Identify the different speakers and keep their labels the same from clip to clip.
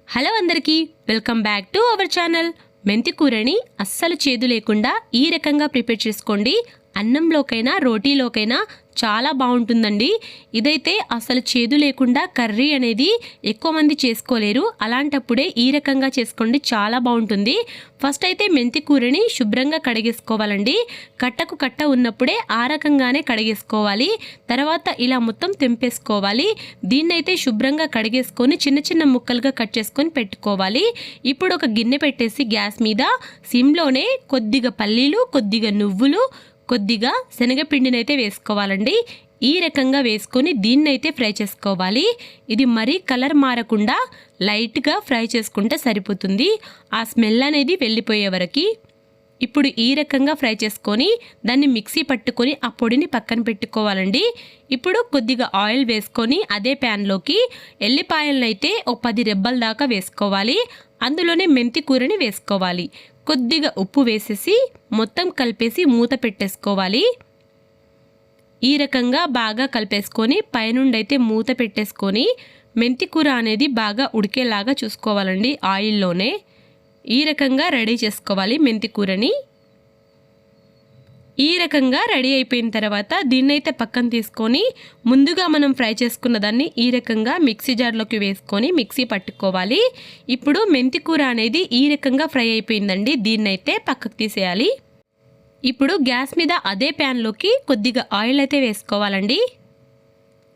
Speaker 1: Hello అందరికీ welcome back to our channel. మెంతి కూరని అస్సలు చేదు లేకుండా ఈ రకంగా ప్రిపేర్ చేసుకోండి. అన్నంలోకైనా రోటీలోకైనా చాలా బాగుంటుందండి. ఇదైతే అసలు చేదు లేకుండా కర్రీ అనేది ఎక్కువ మంది చేసుకోలేరు. అలాంటప్పుడే ఈ రకంగా చేసుకోండి, చాలా బాగుంటుంది. ఫస్ట్ అయితే మెంతి కూరని శుభ్రంగా కడిగేసుకోవాలండి. కట్టకు కట్ట ఉన్నప్పుడే ఆ రకంగానే కడిగేసుకోవాలి. తర్వాత ఇలా మొత్తం తెంపేసుకోవాలి. దీన్నైతే శుభ్రంగా కడిగేసుకొని చిన్న చిన్న ముక్కలుగా కట్ చేసుకొని పెట్టుకోవాలి. ఇప్పుడు ఒక గిన్నె పెట్టేసి గ్యాస్ మీద సిమ్లోనే కొద్దిగా పల్లీలు, కొద్దిగా నువ్వులు, కొద్దిగా శనగపిండినైతే వేసుకోవాలండి. ఈ రకంగా వేసుకొని దీన్నైతే ఫ్రై చేసుకోవాలి. ఇది మరీ కలర్ మారకుండా లైట్గా ఫ్రై చేసుకుంటే సరిపోతుంది, ఆ స్మెల్ అనేది వెళ్ళిపోయే వరకు. ఇప్పుడు ఈ రకంగా ఫ్రై చేసుకొని దాన్ని మిక్సీ పట్టుకొని ఆ పొడిని పక్కన పెట్టుకోవాలండి. ఇప్పుడు కొద్దిగా ఆయిల్ వేసుకొని అదే ప్యాన్లోకి ఎల్లిపాయలనైతే ఒక 10 రెబ్బల దాకా వేసుకోవాలి. అందులోనే మెంతి కూరని వేసుకోవాలి. కొద్దిగా ఉప్పు వేసేసి మొత్తం కలిపేసి మూత పెట్టేసుకోవాలి. ఈ రకంగా బాగా కలిపేసుకొని పైనుండి అయితే మూత పెట్టేసుకొని మెంతి కూర అనేది బాగా ఉడికేలాగా చూసుకోవాలండి. ఆయిల్లోనే ఈ రకంగా రెడీ చేసుకోవాలి మెంతి కూరని. ఈ రకంగా రెడీ అయిపోయిన తర్వాత దీన్నైతే పక్కన తీసుకొని ముందుగా మనం ఫ్రై చేసుకున్న దాన్ని ఈ రకంగా మిక్సీ జార్లోకి వేసుకొని మిక్సీ పట్టుకోవాలి. ఇప్పుడు మెంతి కూర అనేది ఈ రకంగా ఫ్రై అయిపోయిందండి. దీన్నైతే పక్కకు తీసేయాలి. ఇప్పుడు గ్యాస్ మీద అదే ప్యాన్లోకి కొద్దిగా ఆయిల్ అయితే వేసుకోవాలండి.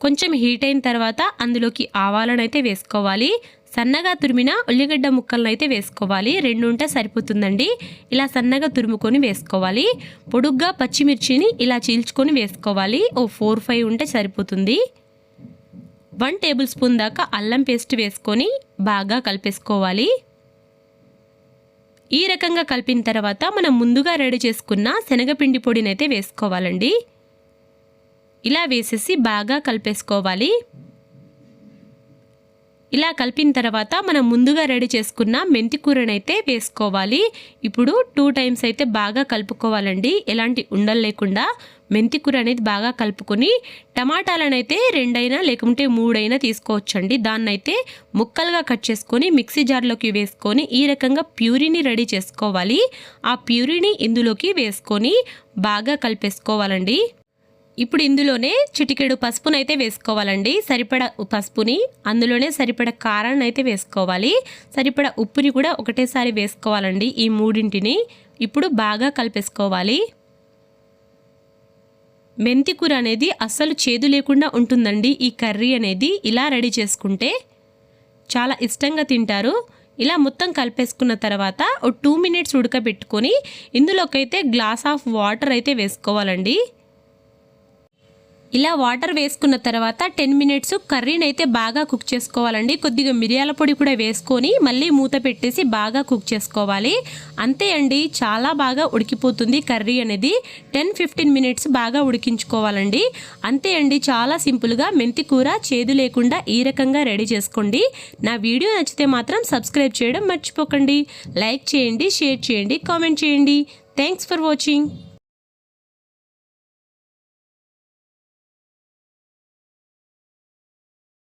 Speaker 1: కొంచెం హీట్ అయిన తర్వాత అందులోకి ఆవాలను అయితే వేసుకోవాలి. సన్నగా తురిమిన ఉల్లిగడ్డ ముక్కలను అయితే వేసుకోవాలి. 2 ఉంటే సరిపోతుందండి. ఇలా సన్నగా తురుముకొని వేసుకోవాలి. పొడుగ్గా పచ్చిమిర్చిని ఇలా చీల్చుకొని వేసుకోవాలి. 4-5 ఉంటే సరిపోతుంది. 1 టేబుల్ స్పూన్ దాకా అల్లం పేస్ట్ వేసుకొని బాగా కలిపేసుకోవాలి. ఈ రకంగా కలిపిన తర్వాత మనం ముందుగా రెడీ చేసుకున్న శనగపిండి పొడిని అయితే వేసుకోవాలండి. ఇలా వేసేసి బాగా కలిపేసుకోవాలి. ఇలా కలిపిన తర్వాత మనం ముందుగా రెడీ చేసుకున్న మెంతి కూరనైతే వేసుకోవాలి. ఇప్పుడు 2 టైమ్స్ అయితే బాగా కలుపుకోవాలండి. ఎలాంటి ఉండలు లేకుండా మెంతి కూర అనేది బాగా కలుపుకొని టమాటాలనైతే 2 అయినా లేకుంటే 3 అయినా తీసుకోవచ్చండి. దాన్నైతే ముక్కలుగా కట్ చేసుకొని మిక్సీ జార్లోకి వేసుకొని ఈ రకంగా ప్యూరీని రెడీ చేసుకోవాలి. ఆ ప్యూరీని ఇందులోకి వేసుకొని బాగా కలిపేసుకోవాలండి. ఇప్పుడు ఇందులోనే చిటికెడు పసుపునైతే వేసుకోవాలండి. సరిపడా పసుపుని, అందులోనే సరిపడా కారాన్ని అయితే వేసుకోవాలి. సరిపడా ఉప్పుని కూడా ఒకటేసారి వేసుకోవాలండి. ఈ మూడింటిని ఇప్పుడు బాగా కలిపేసుకోవాలి. మెంతి కూర అనేది అస్సలు చేదు లేకుండా ఉంటుందండి. ఈ కర్రీ అనేది ఇలా రెడీ చేసుకుంటే చాలా ఇష్టంగా తింటారు. ఇలా మొత్తం కలిపేసుకున్న తర్వాత ఒక 2 మినిట్స్ ఉడకబెట్టుకొని ఇందులోకైతే గ్లాస్ ఆఫ్ వాటర్ అయితే వేసుకోవాలండి. ఇలా వాటర్ వేసుకున్న తర్వాత 10 మినిట్స్ కర్రీని అయితే బాగా కుక్ చేసుకోవాలండి. కొద్దిగా మిరియాల పొడి కూడా వేసుకొని మళ్ళీ మూత పెట్టేసి బాగా కుక్ చేసుకోవాలి. అంతే అండి, చాలా బాగా ఉడికిపోతుంది కర్రీ అనేది. 10-15 మినిట్స్ బాగా ఉడికించుకోవాలండి. అంతే అండి, చాలా సింపుల్గా మెంతి కూర చేదు లేకుండా ఈ రకంగా రెడీ చేసుకోండి. నా వీడియో నచ్చితే మాత్రం సబ్స్క్రైబ్ చేయడం మర్చిపోకండి. లైక్ చేయండి, షేర్ చేయండి, కామెంట్ చేయండి. Thanks for watching.